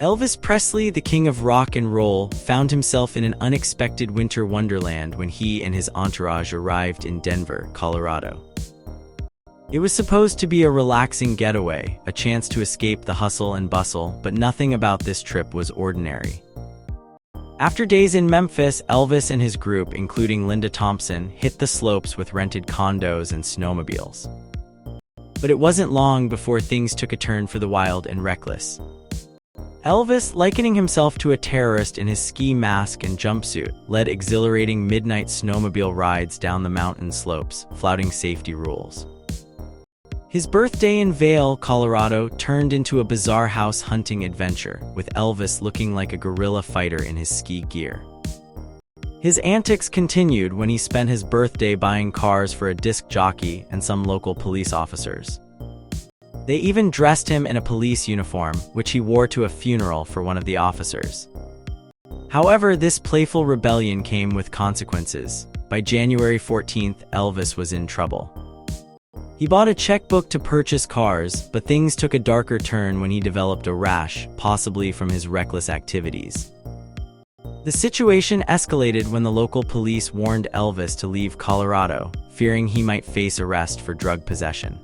Elvis Presley, the king of rock and roll, found himself in an unexpected winter wonderland when he and his entourage arrived in Denver, Colorado. It was supposed to be a relaxing getaway, a chance to escape the hustle and bustle, but nothing about this trip was ordinary. After days in Memphis, Elvis and his group, including Linda Thompson, hit the slopes with rented condos and snowmobiles. But it wasn't long before things took a turn for the wild and reckless. Elvis, likening himself to a terrorist in his ski mask and jumpsuit, led exhilarating midnight snowmobile rides down the mountain slopes, flouting safety rules. His birthday in Vail, Colorado, turned into a bizarre house hunting adventure, with Elvis looking like a guerrilla fighter in his ski gear. His antics continued when he spent his birthday buying cars for a disc jockey and some local police officers. They even dressed him in a police uniform, which he wore to a funeral for one of the officers. However, this playful rebellion came with consequences. By January 14th, Elvis was in trouble. He bought a checkbook to purchase cars, but things took a darker turn when he developed a rash, possibly from his reckless activities. The situation escalated when the local police warned Elvis to leave Colorado, fearing he might face arrest for drug possession.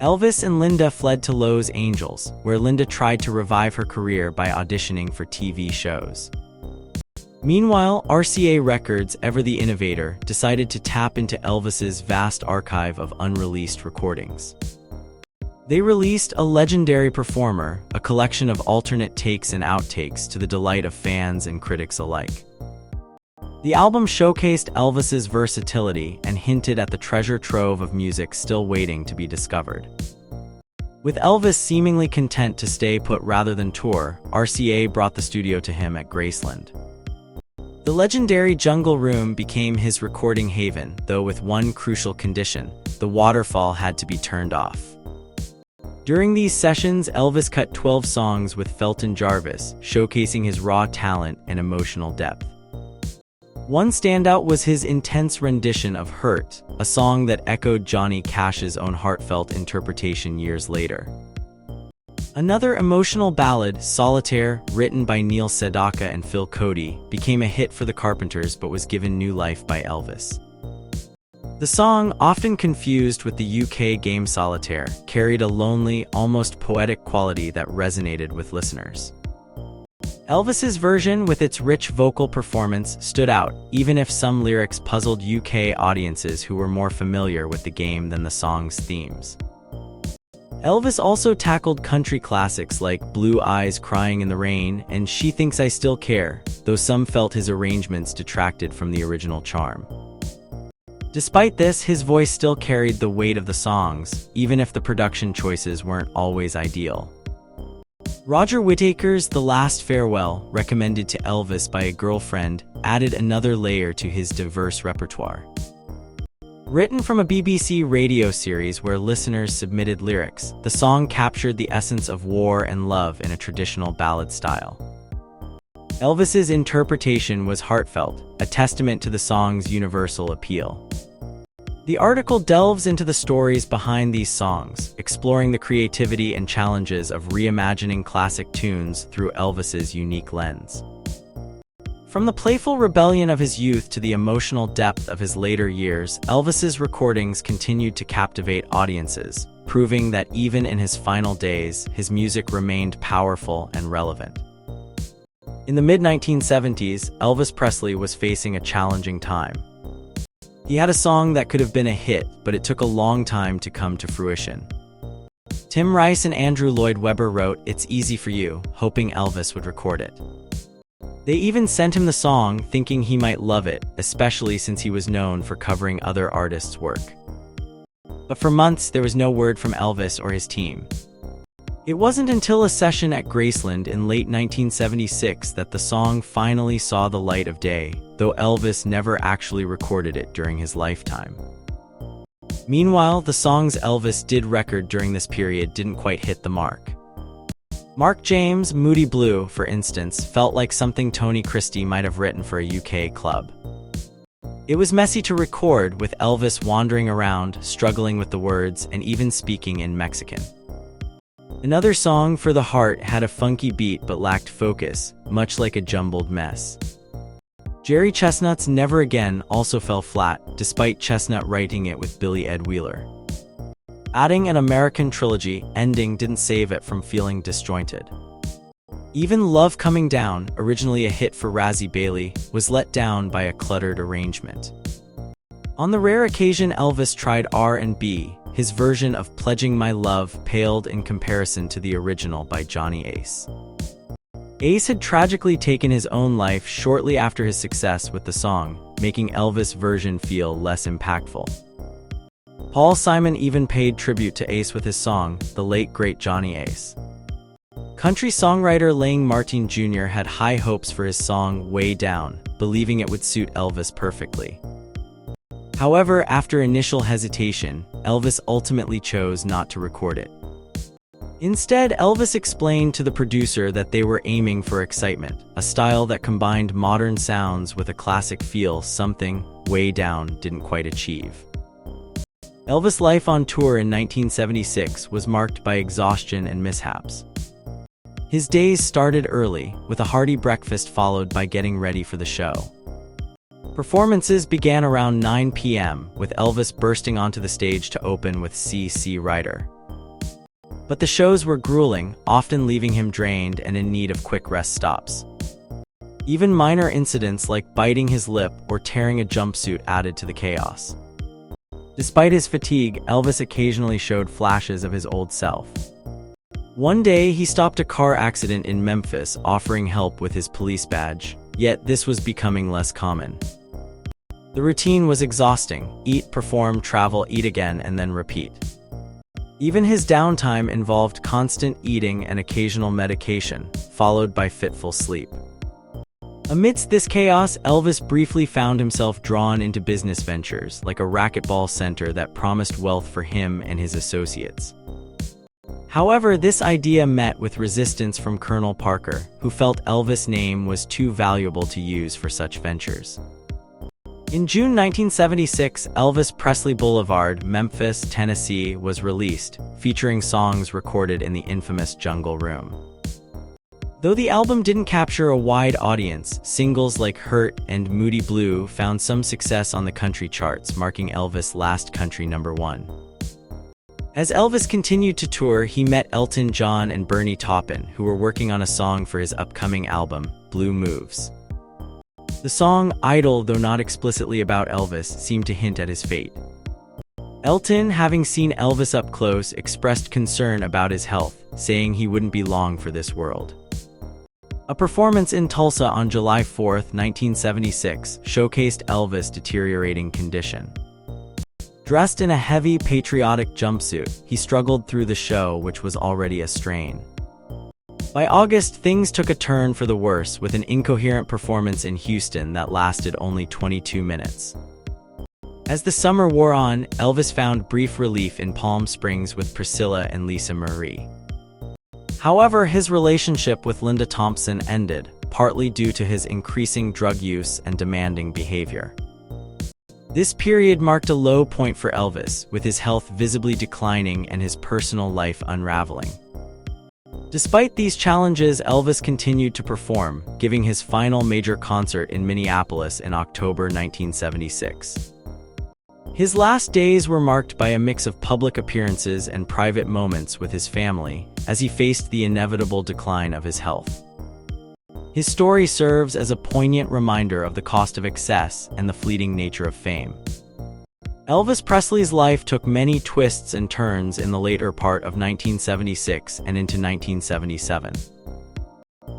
Elvis and Linda fled to Los Angeles, where Linda tried to revive her career by auditioning for TV shows. Meanwhile, RCA Records, ever the innovator, decided to tap into Elvis's vast archive of unreleased recordings. They released A Legendary Performer, a collection of alternate takes and outtakes to the delight of fans and critics alike. The album showcased Elvis's versatility and hinted at the treasure trove of music still waiting to be discovered. With Elvis seemingly content to stay put rather than tour, RCA brought the studio to him at Graceland. The legendary Jungle Room became his recording haven, though with one crucial condition: the waterfall had to be turned off. During these sessions, Elvis cut 12 songs with Felton Jarvis, showcasing his raw talent and emotional depth. One standout was his intense rendition of Hurt, a song that echoed Johnny Cash's own heartfelt interpretation years later. Another emotional ballad, Solitaire, written by Neil Sedaka and Phil Cody, became a hit for the Carpenters but was given new life by Elvis. The song, often confused with the UK game Solitaire, carried a lonely, almost poetic quality that resonated with listeners. Elvis's version, with its rich vocal performance, stood out, even if some lyrics puzzled UK audiences who were more familiar with the game than the song's themes. Elvis also tackled country classics like Blue Eyes Crying in the Rain and She Thinks I Still Care, though some felt his arrangements detracted from the original charm. Despite this, his voice still carried the weight of the songs, even if the production choices weren't always ideal. Roger Whittaker's The Last Farewell, recommended to Elvis by a girlfriend, added another layer to his diverse repertoire. Written from a BBC radio series where listeners submitted lyrics, the song captured the essence of war and love in a traditional ballad style. Elvis's interpretation was heartfelt, a testament to the song's universal appeal. The article delves into the stories behind these songs, exploring the creativity and challenges of reimagining classic tunes through Elvis's unique lens. From the playful rebellion of his youth to the emotional depth of his later years, Elvis's recordings continued to captivate audiences, proving that even in his final days, his music remained powerful and relevant. In the mid-1970s, Elvis Presley was facing a challenging time. He had a song that could have been a hit, but it took a long time to come to fruition. Tim Rice and Andrew Lloyd Webber wrote "It's Easy for You," hoping Elvis would record it. They even sent him the song, thinking he might love it, especially since he was known for covering other artists' work. But for months, there was no word from Elvis or his team. It wasn't until a session at Graceland in late 1976 that the song finally saw the light of day, though Elvis never actually recorded it during his lifetime. Meanwhile, the songs Elvis did record during this period didn't quite hit the mark. Mark James' Moody Blue, for instance, felt like something Tony Christie might have written for a UK club. It was messy to record, with Elvis wandering around, struggling with the words, and even speaking in Mexican. Another song, For the Heart, had a funky beat but lacked focus, much like a jumbled mess. Jerry Chestnut's Never Again also fell flat, despite Chestnut writing it with Billy Ed Wheeler. Adding an American trilogy ending didn't save it from feeling disjointed. Even Love Coming Down, originally a hit for Razzie Bailey, was let down by a cluttered arrangement. On the rare occasion Elvis tried R&B, his version of Pledging My Love paled in comparison to the original by Johnny Ace. Ace had tragically taken his own life shortly after his success with the song, making Elvis' version feel less impactful. Paul Simon even paid tribute to Ace with his song, The Late Great Johnny Ace. Country songwriter Lang Martin Jr. had high hopes for his song Way Down, believing it would suit Elvis perfectly. However, after initial hesitation, Elvis ultimately chose not to record it. Instead, Elvis explained to the producer that they were aiming for excitement, a style that combined modern sounds with a classic feel, something Way Down didn't quite achieve. Elvis' life on tour in 1976 was marked by exhaustion and mishaps. His days started early, with a hearty breakfast followed by getting ready for the show. Performances began around 9 p.m., with Elvis bursting onto the stage to open with C.C. Rider. But the shows were grueling, often leaving him drained and in need of quick rest stops. Even minor incidents like biting his lip or tearing a jumpsuit added to the chaos. Despite his fatigue, Elvis occasionally showed flashes of his old self. One day, he stopped a car accident in Memphis, offering help with his police badge, yet this was becoming less common. The routine was exhausting: eat, perform, travel, eat again, and then repeat. Even his downtime involved constant eating and occasional medication, followed by fitful sleep. Amidst this chaos, Elvis briefly found himself drawn into business ventures, like a racquetball center that promised wealth for him and his associates. However, this idea met with resistance from Colonel Parker, who felt Elvis' name was too valuable to use for such ventures. In June 1976, Elvis Presley Boulevard, Memphis, Tennessee, was released, featuring songs recorded in the infamous Jungle Room. Though the album didn't capture a wide audience, singles like Hurt and Moody Blue found some success on the country charts, marking Elvis' last country #1. As Elvis continued to tour, he met Elton John and Bernie Taupin, who were working on a song for his upcoming album, Blue Moves. The song, idle though not explicitly about Elvis, seemed to hint at his fate. Elton, having seen Elvis up close, expressed concern about his health, saying he wouldn't be long for this world. A performance in Tulsa on July 4, 1976, showcased Elvis' deteriorating condition. Dressed in a heavy, patriotic jumpsuit, he struggled through the show, which was already a strain. By August, things took a turn for the worse, with an incoherent performance in Houston that lasted only 22 minutes. As the summer wore on, Elvis found brief relief in Palm Springs with Priscilla and Lisa Marie. However, his relationship with Linda Thompson ended, partly due to his increasing drug use and demanding behavior. This period marked a low point for Elvis, with his health visibly declining and his personal life unraveling. Despite these challenges, Elvis continued to perform, giving his final major concert in Minneapolis in October 1976. His last days were marked by a mix of public appearances and private moments with his family, as he faced the inevitable decline of his health. His story serves as a poignant reminder of the cost of excess and the fleeting nature of fame. Elvis Presley's life took many twists and turns in the later part of 1976 and into 1977.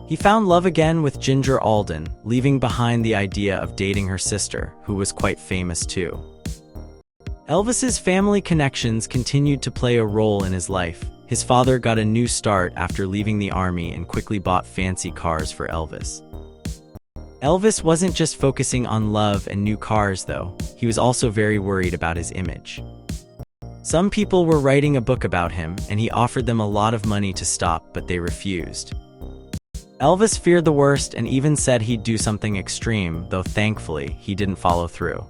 He found love again with Ginger Alden, leaving behind the idea of dating her sister, who was quite famous too. Elvis's family connections continued to play a role in his life. His father got a new start after leaving the army and quickly bought fancy cars for Elvis. Elvis wasn't just focusing on love and new cars, though. He was also very worried about his image. Some people were writing a book about him, and he offered them a lot of money to stop, but they refused. Elvis feared the worst and even said he'd do something extreme, though thankfully, he didn't follow through.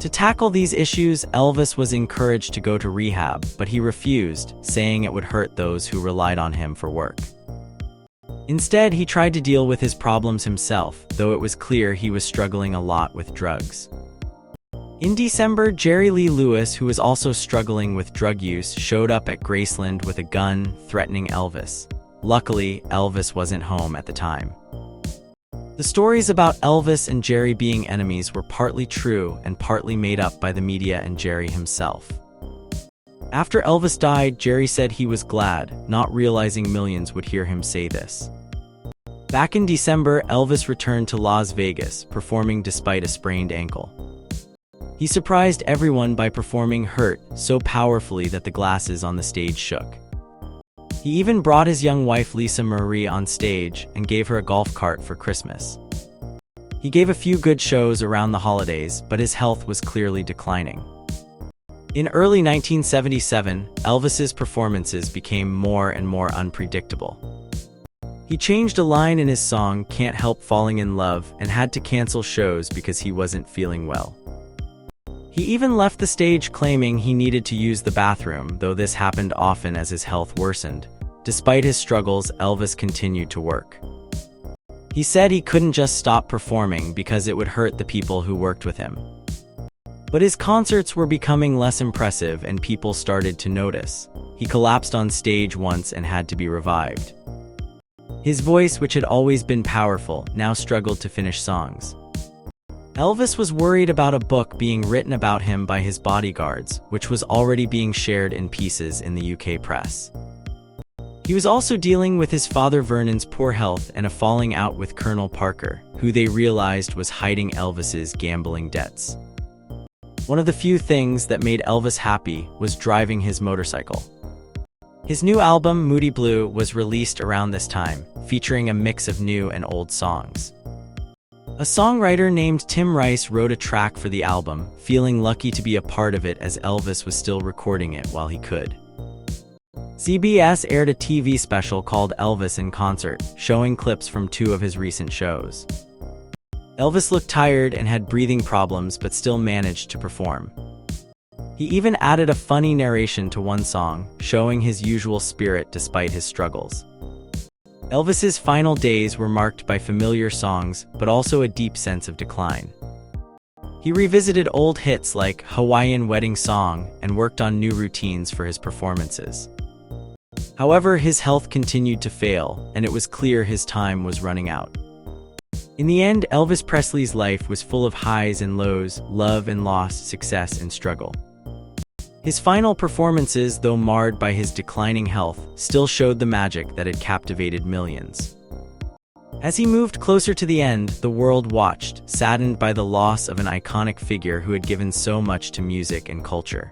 To tackle these issues, Elvis was encouraged to go to rehab, but he refused, saying it would hurt those who relied on him for work. Instead, he tried to deal with his problems himself, though it was clear he was struggling a lot with drugs. In December, Jerry Lee Lewis, who was also struggling with drug use, showed up at Graceland with a gun, threatening Elvis. Luckily, Elvis wasn't home at the time. The stories about Elvis and Jerry being enemies were partly true and partly made up by the media and Jerry himself. After Elvis died, Jerry said he was glad, not realizing millions would hear him say this. Back in December, Elvis returned to Las Vegas, performing despite a sprained ankle. He surprised everyone by performing Hurt so powerfully that the glasses on the stage shook. He even brought his young wife Lisa Marie on stage and gave her a golf cart for Christmas. He gave a few good shows around the holidays, but his health was clearly declining. In early 1977, Elvis's performances became more and more unpredictable. He changed a line in his song "Can't Help Falling in Love" and had to cancel shows because he wasn't feeling well. He even left the stage claiming he needed to use the bathroom, though this happened often as his health worsened. Despite his struggles, Elvis continued to work. He said he couldn't just stop performing because it would hurt the people who worked with him. But his concerts were becoming less impressive and people started to notice. He collapsed on stage once and had to be revived. His voice, which had always been powerful, now struggled to finish songs. Elvis was worried about a book being written about him by his bodyguards, which was already being shared in pieces in the UK press. He was also dealing with his father Vernon's poor health and a falling out with Colonel Parker, who they realized was hiding Elvis's gambling debts. One of the few things that made Elvis happy was driving his motorcycle. His new album, Moody Blue, was released around this time, featuring a mix of new and old songs. A songwriter named Tim Rice wrote a track for the album, feeling lucky to be a part of it as Elvis was still recording it while he could. CBS aired a TV special called Elvis in Concert, showing clips from 2 of his recent shows. Elvis looked tired and had breathing problems but still managed to perform. He even added a funny narration to one song, showing his usual spirit despite his struggles. Elvis's final days were marked by familiar songs, but also a deep sense of decline. He revisited old hits like Hawaiian Wedding Song and worked on new routines for his performances. However, his health continued to fail, and it was clear his time was running out. In the end, Elvis Presley's life was full of highs and lows, love and loss, success and struggle. His final performances, though marred by his declining health, still showed the magic that had captivated millions. As he moved closer to the end, the world watched, saddened by the loss of an iconic figure who had given so much to music and culture.